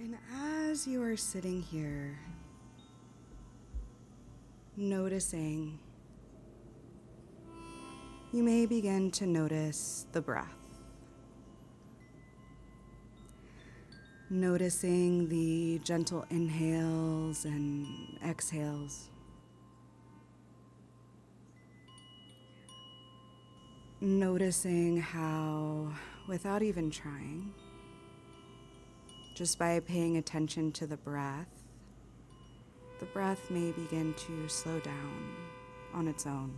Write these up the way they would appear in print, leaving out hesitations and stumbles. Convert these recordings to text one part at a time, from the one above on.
And as you are sitting here, noticing, you may begin to notice the breath. Noticing the gentle inhales and exhales. Noticing how, without even trying, just by paying attention to the breath may begin to slow down on its own.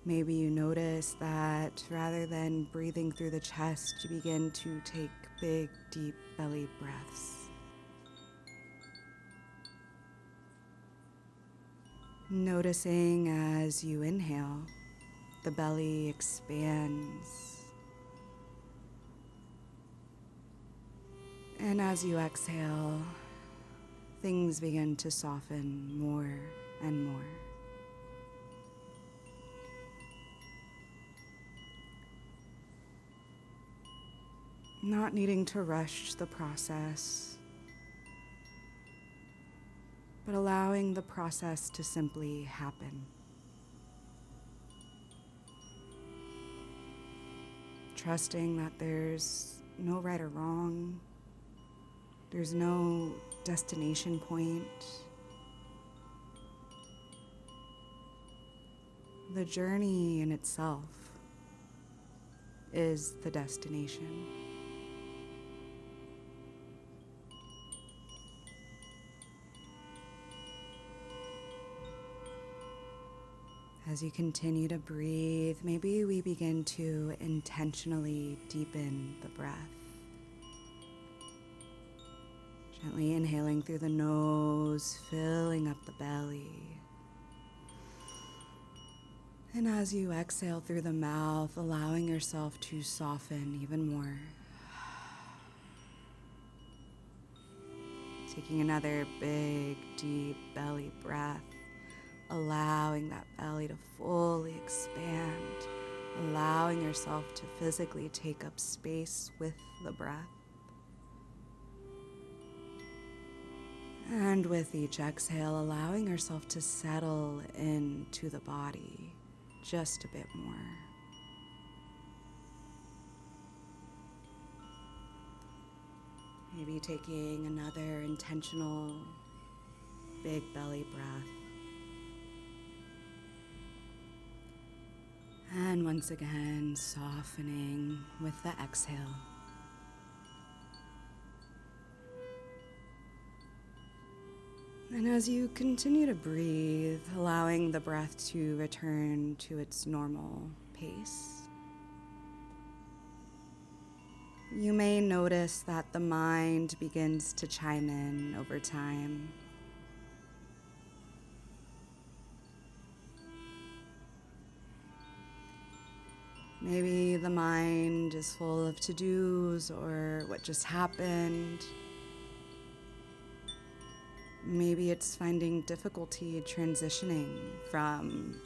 Maybe you notice that rather than breathing through the chest, you begin to take big, deep belly breaths. Noticing as you inhale, the belly expands. And as you exhale, things begin to soften more and more. Not needing to rush the process, but allowing the process to simply happen. Trusting that there's no right or wrong, there's no destination point. The journey in itself is the destination. As you continue to breathe, maybe we begin to intentionally deepen the breath. Gently inhaling through the nose, filling up the belly. And as you exhale through the mouth, allowing yourself to soften even more. Taking another big, deep belly breath. Allowing that belly to fully expand, allowing yourself to physically take up space with the breath. And with each exhale, allowing yourself to settle into the body just a bit more. Maybe taking another intentional big belly breath. And once again, softening with the exhale. And as you continue to breathe, allowing the breath to return to its normal pace, you may notice that the mind begins to chime in over time. Maybe the mind is full of to-dos or what just happened. Maybe it's finding difficulty transitioning from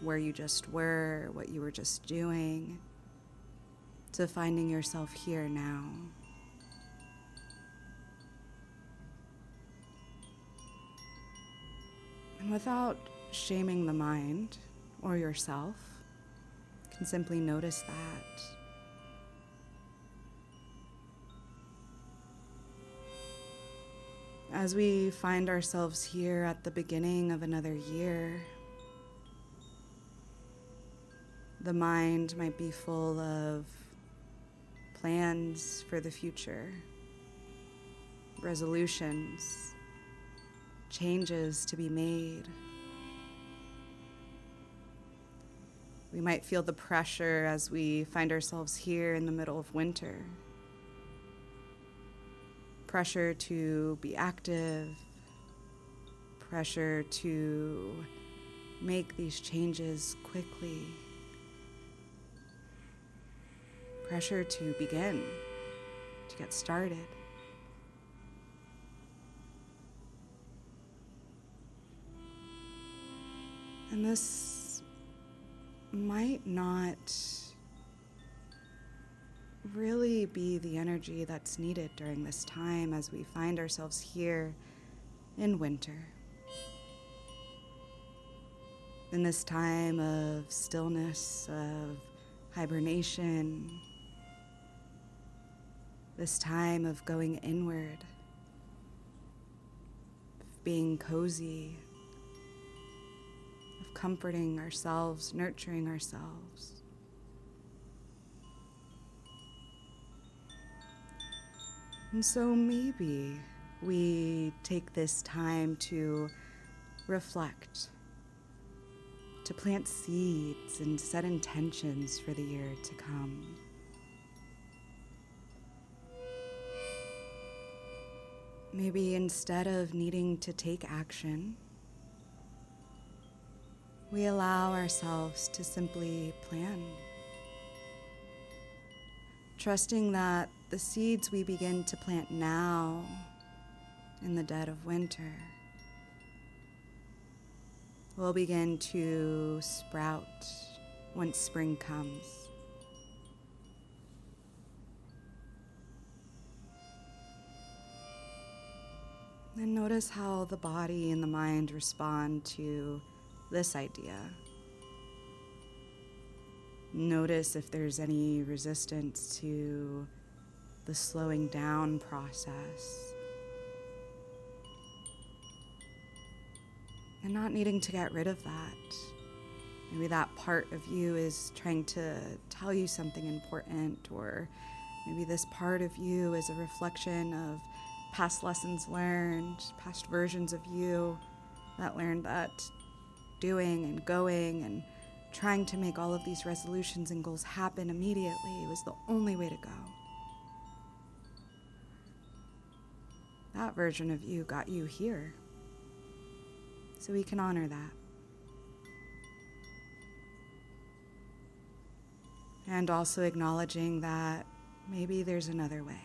where you just were, what you were just doing, to finding yourself here now. And without shaming the mind or yourself, can simply notice that. As we find ourselves here at the beginning of another year, the mind might be full of plans for the future, resolutions, changes to be made. We might feel the pressure as we find ourselves here in the middle of winter. Pressure to be active, pressure to make these changes quickly, pressure to begin, to get started. And this might not really be the energy that's needed during this time as we find ourselves here in winter. In this time of stillness, of hibernation, this time of going inward, of being cozy, of comforting ourselves, nurturing ourselves. And so maybe we take this time to reflect, to plant seeds and set intentions for the year to come. Maybe instead of needing to take action, we allow ourselves to simply plan, trusting that the seeds we begin to plant now in the dead of winter will begin to sprout once spring comes. And notice how the body and the mind respond to this idea. Notice if there's any resistance to the slowing down process. And not needing to get rid of that. Maybe that part of you is trying to tell you something important, or maybe this part of you is a reflection of past lessons learned, past versions of you that learned that doing and going and trying to make all of these resolutions and goals happen immediately was the only way to go. That version of you got you here. So we can honor that. And also acknowledging that maybe there's another way.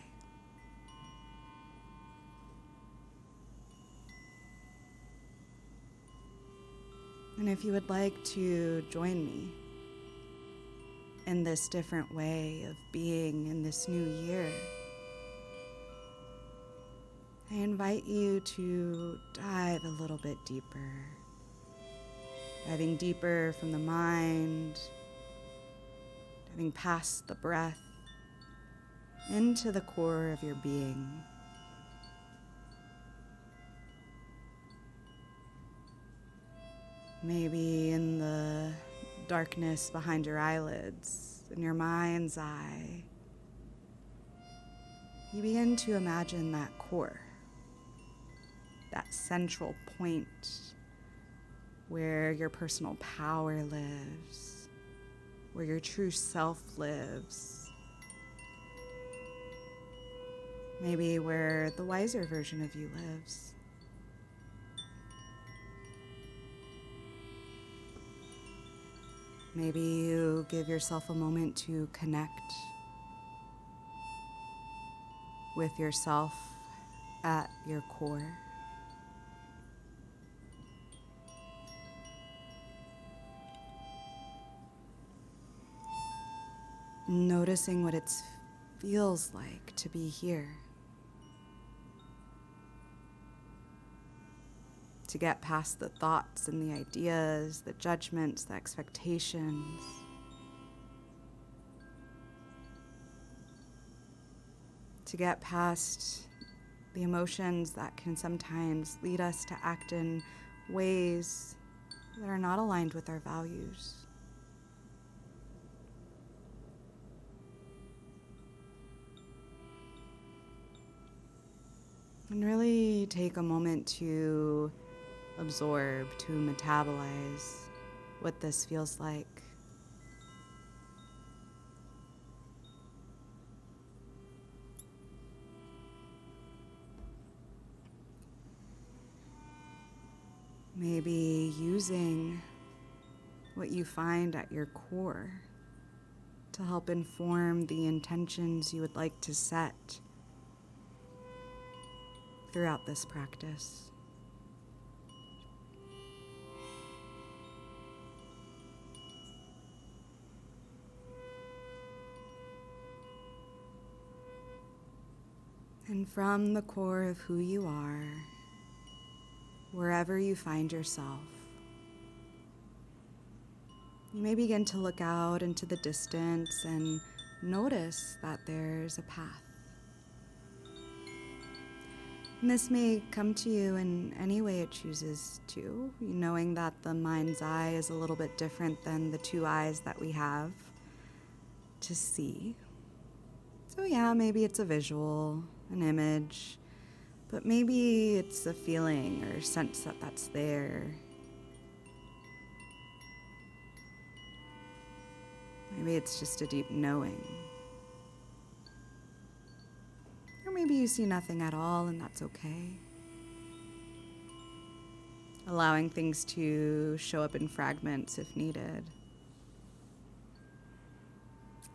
And if you would like to join me in this different way of being in this new year, I invite you to dive a little bit deeper, diving deeper from the mind, diving past the breath, into the core of your being. Maybe in the darkness behind your eyelids, in your mind's eye, you begin to imagine that core, that central point where your personal power lives, where your true self lives, maybe where the wiser version of you lives. Maybe you give yourself a moment to connect with yourself at your core. Noticing what it feels like to be here. To get past the thoughts and the ideas, the judgments, the expectations. To get past the emotions that can sometimes lead us to act in ways that are not aligned with our values. And really take a moment to absorb, to metabolize what this feels like. Maybe using what you find at your core to help inform the intentions you would like to set throughout this practice. And from the core of who you are, wherever you find yourself, you may begin to look out into the distance and notice that there's a path. And this may come to you in any way it chooses to, knowing that the mind's eye is a little bit different than the two eyes that we have to see. So yeah, maybe it's a visual, an image, but maybe it's a feeling or sense that that's there. Maybe it's just a deep knowing. Or maybe you see nothing at all and that's okay. Allowing things to show up in fragments if needed.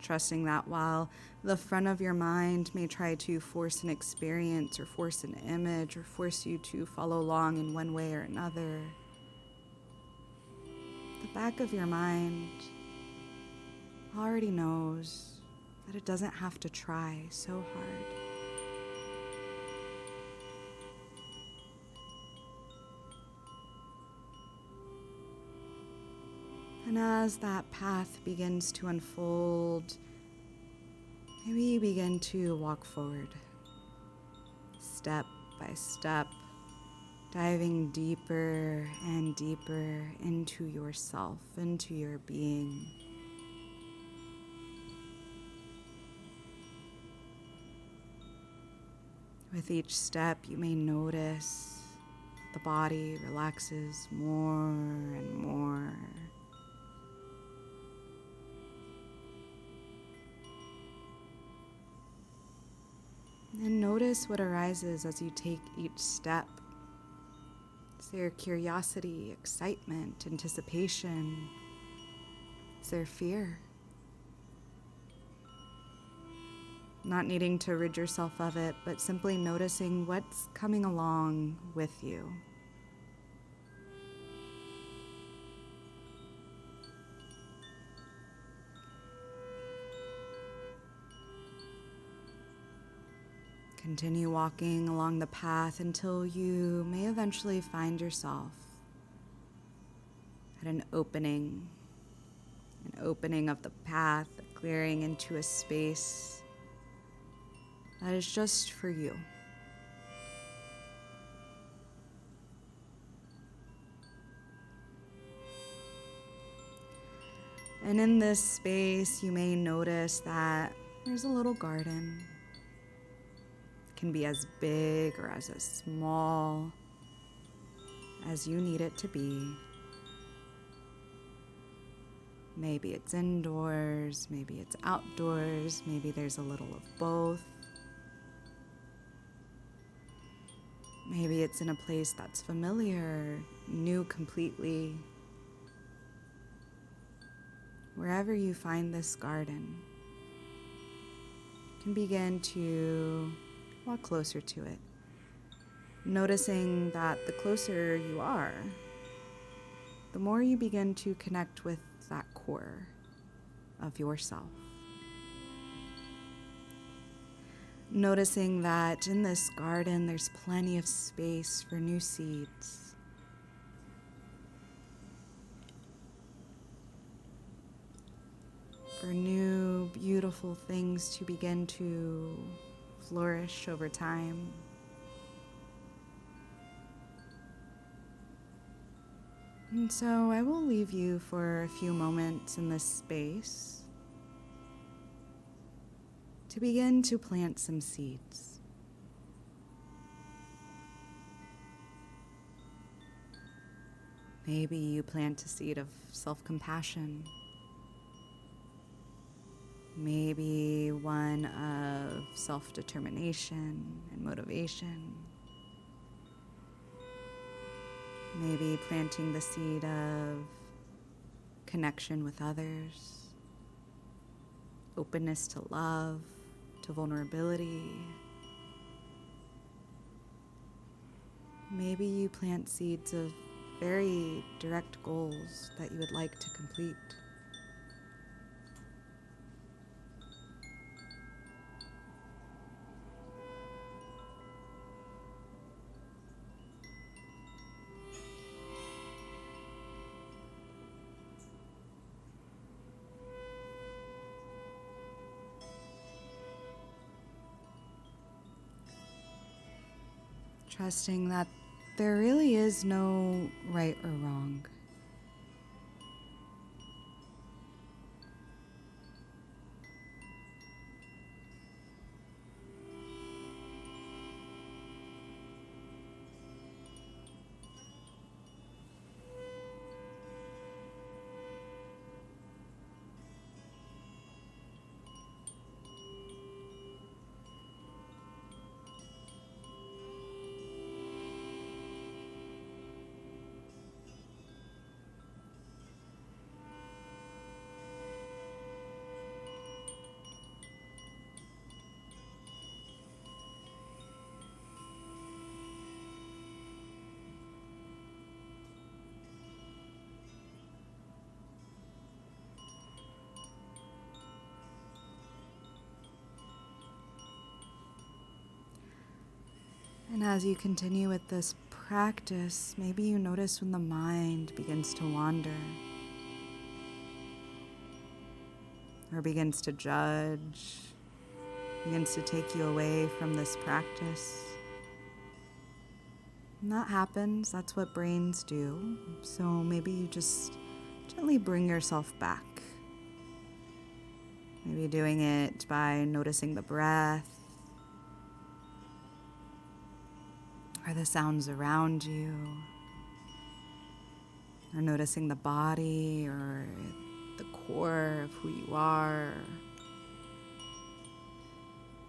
Trusting that while the front of your mind may try to force an experience or force an image or force you to follow along in one way or another, the back of your mind already knows that it doesn't have to try so hard. And as that path begins to unfold, maybe you begin to walk forward, step by step, diving deeper and deeper into yourself, into your being. With each step, you may notice the body relaxes more and more. And notice what arises as you take each step. Is there curiosity, excitement, anticipation? Is there fear? Not needing to rid yourself of it, but simply noticing what's coming along with you. Continue walking along the path until you may eventually find yourself at an opening of the path, clearing into a space that is just for you. And in this space, you may notice that there's a little garden. It can be as big or as small as you need it to be. Maybe it's indoors, maybe it's outdoors, maybe there's a little of both. Maybe it's in a place that's familiar, new completely. Wherever you find this garden, you can begin to walk closer to it, noticing that the closer you are, the more you begin to connect with that core of yourself. Noticing that in this garden, there's plenty of space for new seeds. For new, beautiful things to begin to flourish over time. And so I will leave you for a few moments in this space to begin to plant some seeds. Maybe you plant a seed of self-compassion. Maybe one of self-determination and motivation. Maybe planting the seed of connection with others, openness to love, to vulnerability. Maybe you plant seeds of very direct goals that you would like to complete. trusting that there really is no right or wrong. And as you continue with this practice, maybe you notice when the mind begins to wander or begins to judge, begins to take you away from this practice. And that happens, that's what brains do. So maybe you just gently bring yourself back. Maybe doing it by noticing the breath or the sounds around you, or noticing the body or the core of who you are.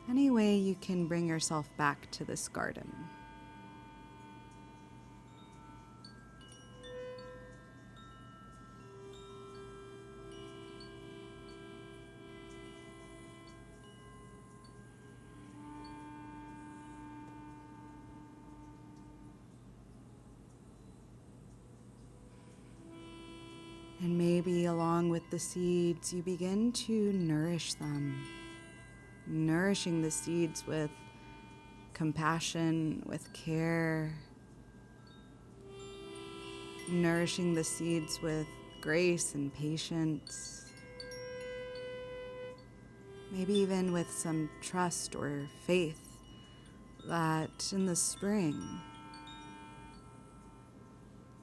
Any way you can bring yourself back to this garden. And maybe along with the seeds, you begin to nourish them, nourishing the seeds with compassion, with care, nourishing the seeds with grace and patience, maybe even with some trust or faith that in the spring,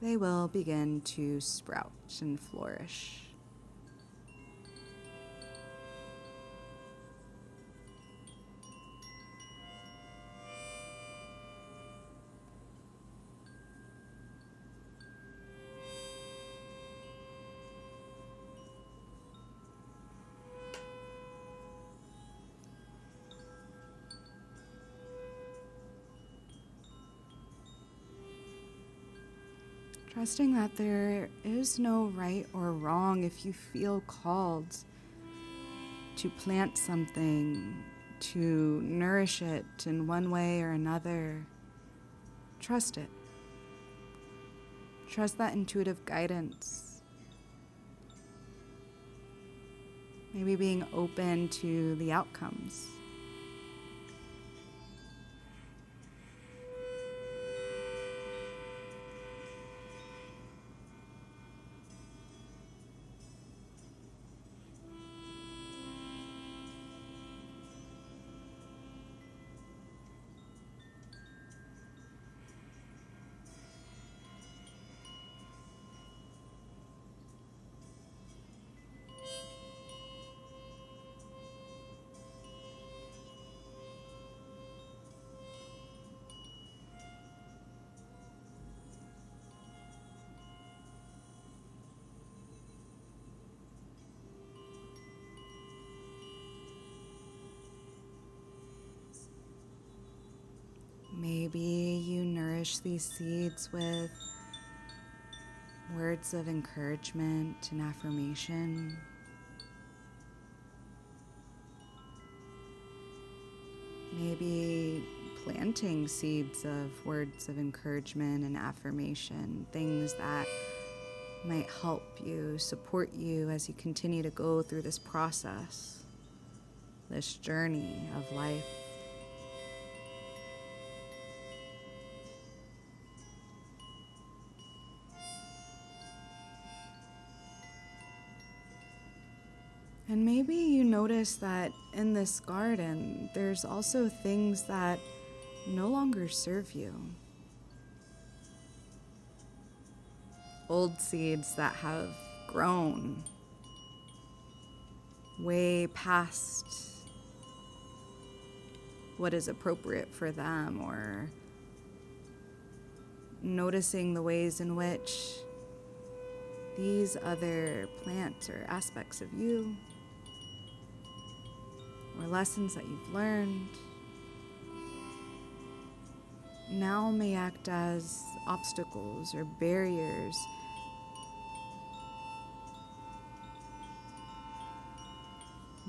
they will begin to sprout and flourish. Trusting that there is no right or wrong. If you feel called to plant something, to nourish it in one way or another, trust it. Trust that intuitive guidance. Maybe being open to the outcomes. Maybe you nourish these seeds with words of encouragement and affirmation. Maybe planting seeds of words of encouragement and affirmation, things that might help you, support you as you continue to go through this process, this journey of life. And maybe you notice that in this garden, there's also things that no longer serve you. Old seeds that have grown way past what is appropriate for them, or noticing the ways in which these other plants or aspects of you or lessons that you've learned now may act as obstacles or barriers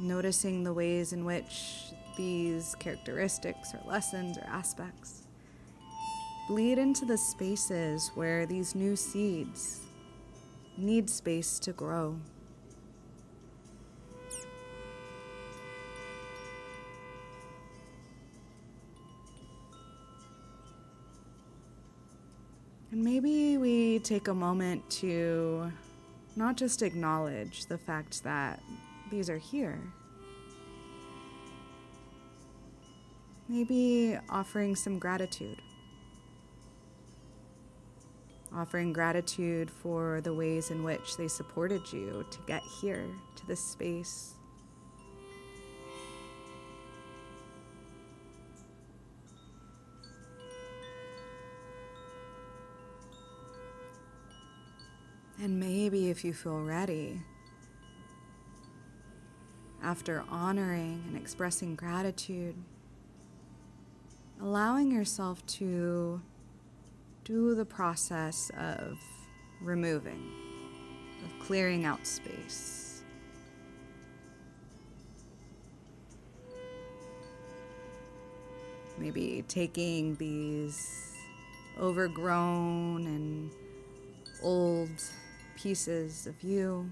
noticing the ways in which these characteristics or lessons or aspects bleed into the spaces where these new seeds need space to grow. And maybe we take a moment to not just acknowledge the fact that these are here. Maybe offering some gratitude. Offering gratitude for the ways in which they supported you to get here, to this space. And maybe if you feel ready, after honoring and expressing gratitude, allowing yourself to do the process of removing, of clearing out space. Maybe taking these overgrown and old pieces of you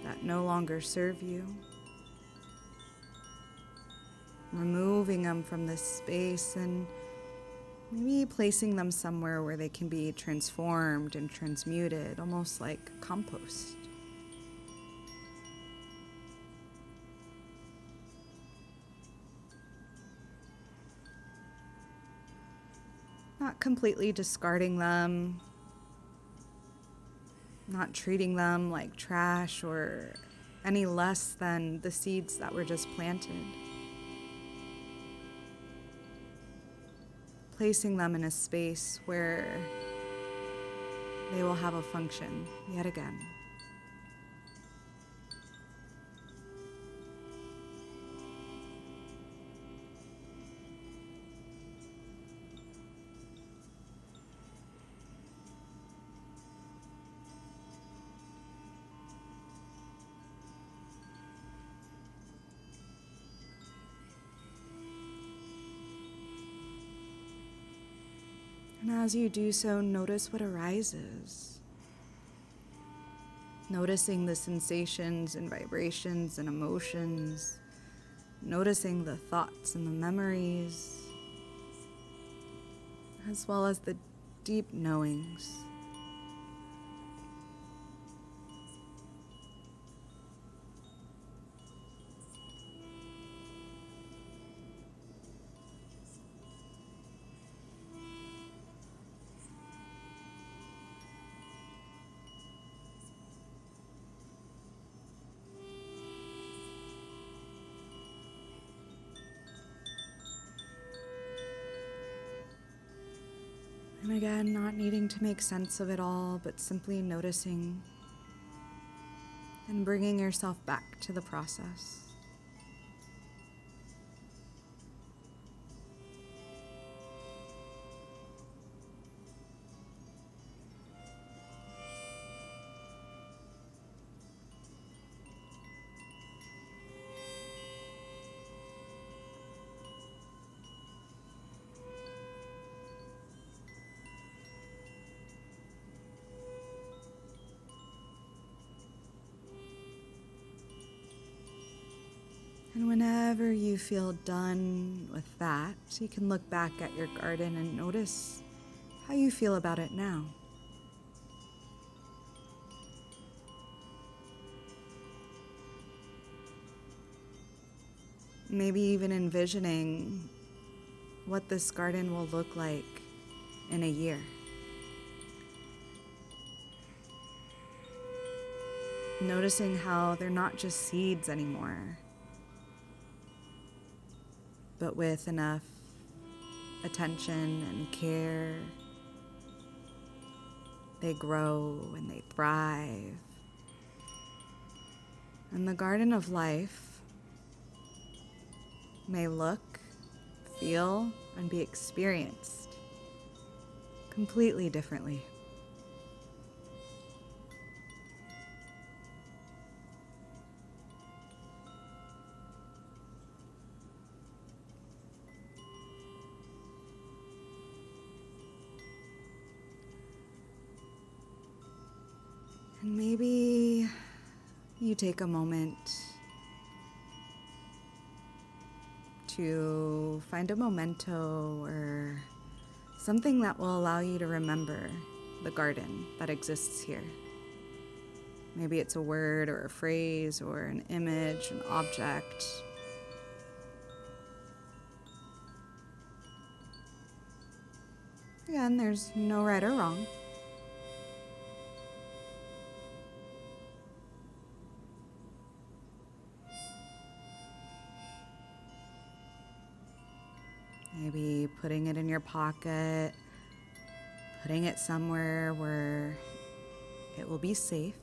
that no longer serve you, removing them from this space and maybe placing them somewhere where they can be transformed and transmuted, almost like compost. Not completely discarding them, not treating them like trash or any less than the seeds that were just planted. Placing them in a space where they will have a function yet again. And as you do so, notice what arises. Noticing the sensations and vibrations and emotions. Noticing the thoughts and the memories, as well as the deep knowings. And again, not needing to make sense of it all, but simply noticing and bringing yourself back to the process. And whenever you feel done with that, you can look back at your garden and notice how you feel about it now. Maybe even envisioning what this garden will look like in a year. Noticing how they're not just seeds anymore, but with enough attention and care, they grow and they thrive. And the garden of life may look, feel, and be experienced completely differently. And maybe you take a moment to find a memento or something that will allow you to remember the garden that exists here. Maybe it's a word or a phrase or an image, an object. Again, there's no right or wrong. Maybe putting it in your pocket, putting it somewhere where it will be safe.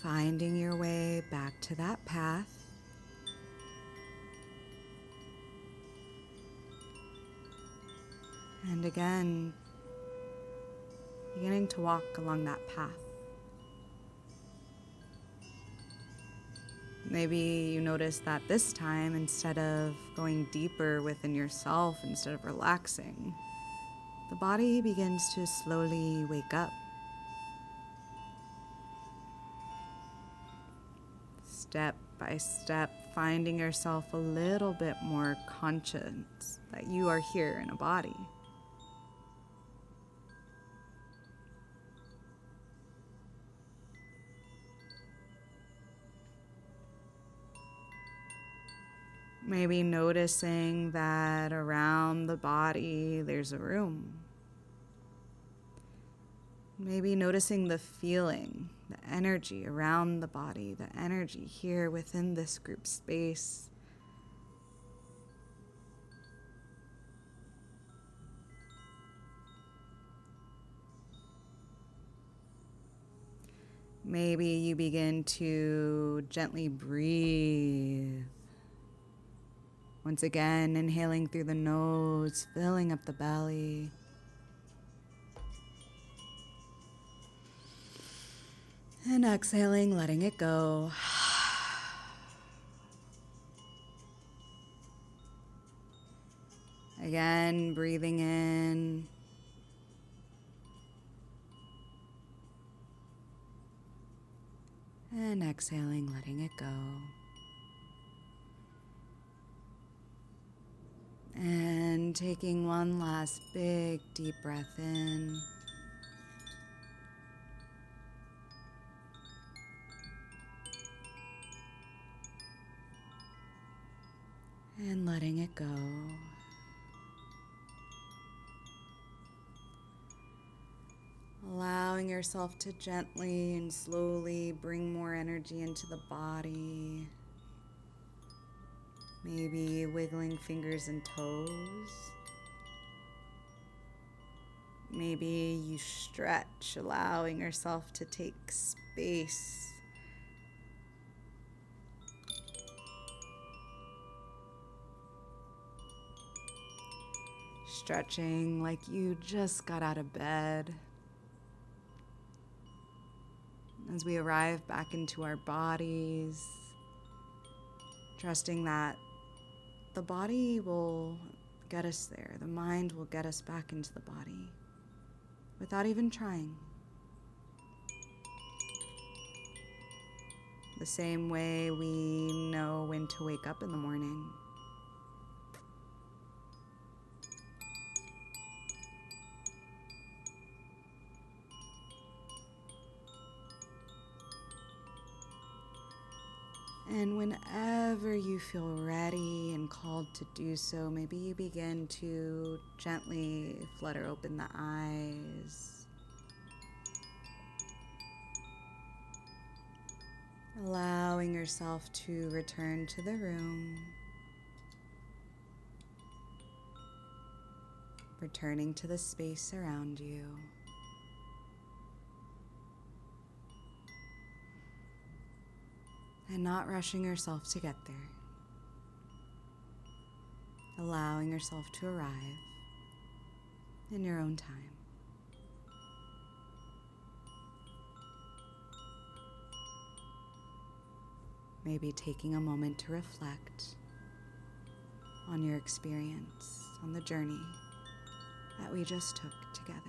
Finding your way back to that path. And again, beginning to walk along that path. Maybe you notice that this time, instead of going deeper within yourself, instead of relaxing, the body begins to slowly wake up. Step by step, finding yourself a little bit more conscious that you are here in a body. Maybe noticing that around the body there's a room. Maybe noticing the feeling, the energy around the body, the energy here within this group space. Maybe you begin to gently breathe. Once again, inhaling through the nose, filling up the belly. And exhaling, letting it go. Again, breathing in. And exhaling, letting it go. And taking one last big deep breath in. And letting it go. Allowing yourself to gently and slowly bring more energy into the body. Maybe wiggling fingers and toes. Maybe you stretch, allowing yourself to take space. Stretching like you just got out of bed. As we arrive back into our bodies, trusting that the body will get us there. The mind will get us back into the body without even trying. The same way we know when to wake up in the morning. And whenever you feel ready and called to do so, maybe you begin to gently flutter open the eyes, allowing yourself to return to the room, returning to the space around you. And not rushing yourself to get there. Allowing yourself to arrive in your own time. Maybe taking a moment to reflect on your experience, on the journey that we just took together.